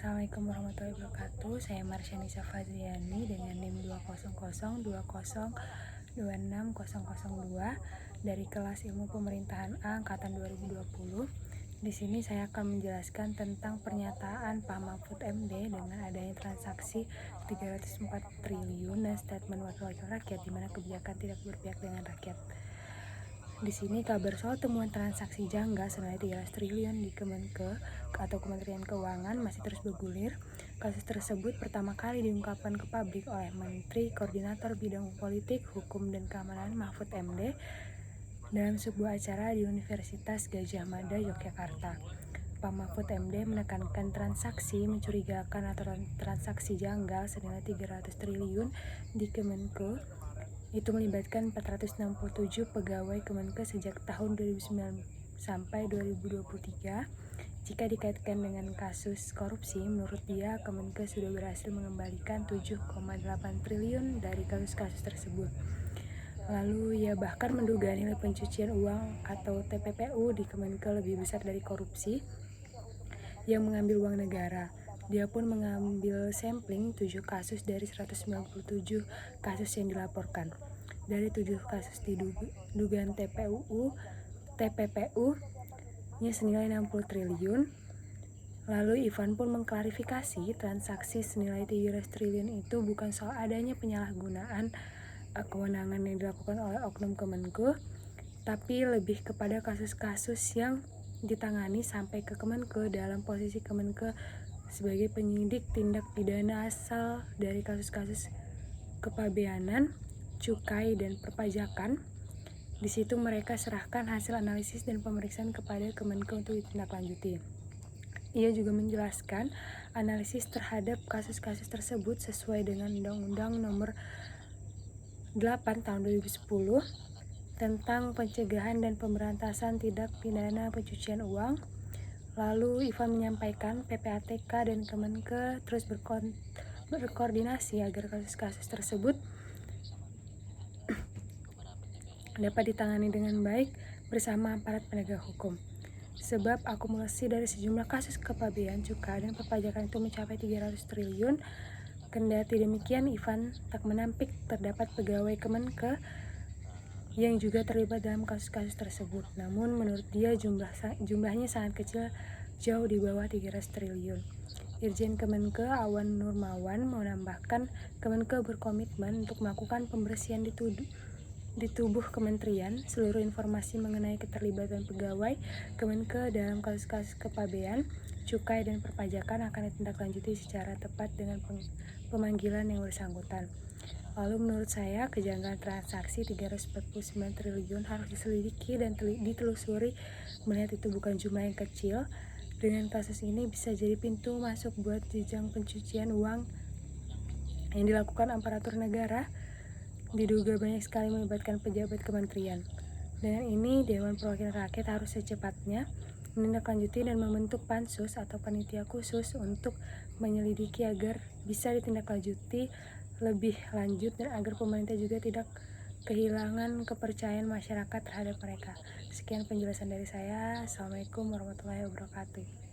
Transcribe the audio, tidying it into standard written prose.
Assalamualaikum warahmatullahi wabarakatuh. Saya Marsyani Fadriani dengan NIM 20020026002 dari kelas Ilmu Pemerintahan A angkatan 2020. Di sini saya akan menjelaskan tentang pernyataan Pak Mahfud MD dengan adanya transaksi 304 triliun dan statement wakil-wakil rakyat di mana kebijakan tidak berpihak dengan rakyat. Di sini kabar soal temuan transaksi janggal senilai 300 triliun di Kemenke atau Kementerian Keuangan masih terus bergulir. Kasus tersebut pertama kali diungkapkan ke publik oleh Menteri Koordinator Bidang Politik, Hukum dan Keamanan Mahfud MD dalam sebuah acara di Universitas Gadjah Mada, Yogyakarta. Pak Mahfud MD menekankan transaksi mencurigakan atau transaksi janggal senilai 300 triliun di Kemenke itu melibatkan 467 pegawai Kemenke sejak tahun 2009 sampai 2023. Jika dikaitkan dengan kasus korupsi, menurut dia Kemenke sudah berhasil mengembalikan 7,8 triliun dari kasus-kasus tersebut. Lalu ia bahkan menduga nilai pencucian uang atau TPPU di Kemenke lebih besar dari korupsi yang mengambil uang negara. Dia pun mengambil sampling 7 kasus dari 197 kasus yang dilaporkan. Dari 7 kasus dugaan TPPU-nya senilai 60 triliun. Lalu Ivan pun mengklarifikasi transaksi senilai 300 triliun itu bukan soal adanya penyalahgunaan kewenangan yang dilakukan oleh oknum Kemenke, tapi lebih kepada kasus-kasus yang ditangani sampai ke Kemenke dalam posisi Kemenke sebagai penyidik tindak pidana asal dari kasus-kasus kepabeanan, cukai, dan perpajakan. Di situ mereka serahkan hasil analisis dan pemeriksaan kepada Kemenke untuk ditindaklanjuti. Ia juga menjelaskan analisis terhadap kasus-kasus tersebut sesuai dengan Undang-Undang Nomor 8 Tahun 2010 tentang pencegahan dan pemberantasan tindak pidana pencucian uang. Lalu Ivan menyampaikan PPATK dan Kemenke terus berkoordinasi agar kasus-kasus tersebut dapat ditangani dengan baik bersama aparat penegak hukum. Sebab akumulasi dari sejumlah kasus kepabeanan, cukai, dan perpajakan itu mencapai 300 triliun. Kendati demikian, Ivan tak menampik terdapat pegawai Kemenke yang juga terlibat dalam kasus-kasus tersebut. Namun menurut dia jumlahnya sangat kecil, jauh di bawah 300 triliun. Irjen Kemenke Awan Nurmawan menambahkan Kemenke berkomitmen untuk melakukan pembersihan di tubuh kementerian. Seluruh informasi mengenai keterlibatan pegawai Kemenke dalam kasus-kasus kepabeanan, cukai, dan perpajakan akan ditindaklanjuti secara tepat dengan pemanggilan yang bersangkutan. Lalu menurut saya kejanggalan transaksi 349 triliun harus diselidiki dan ditelusuri melihat itu bukan jumlah yang kecil. Dengan kasus ini bisa jadi pintu masuk buat jenjang pencucian uang yang dilakukan aparatur negara. Diduga banyak sekali melibatkan pejabat kementerian. Dengan ini Dewan Perwakilan Rakyat harus secepatnya menindaklanjuti dan membentuk pansus atau panitia khusus untuk menyelidiki agar bisa ditindaklanjuti lebih lanjut dan agar pemerintah juga tidak kehilangan kepercayaan masyarakat terhadap mereka. Sekian penjelasan dari saya. Assalamualaikum warahmatullahi wabarakatuh.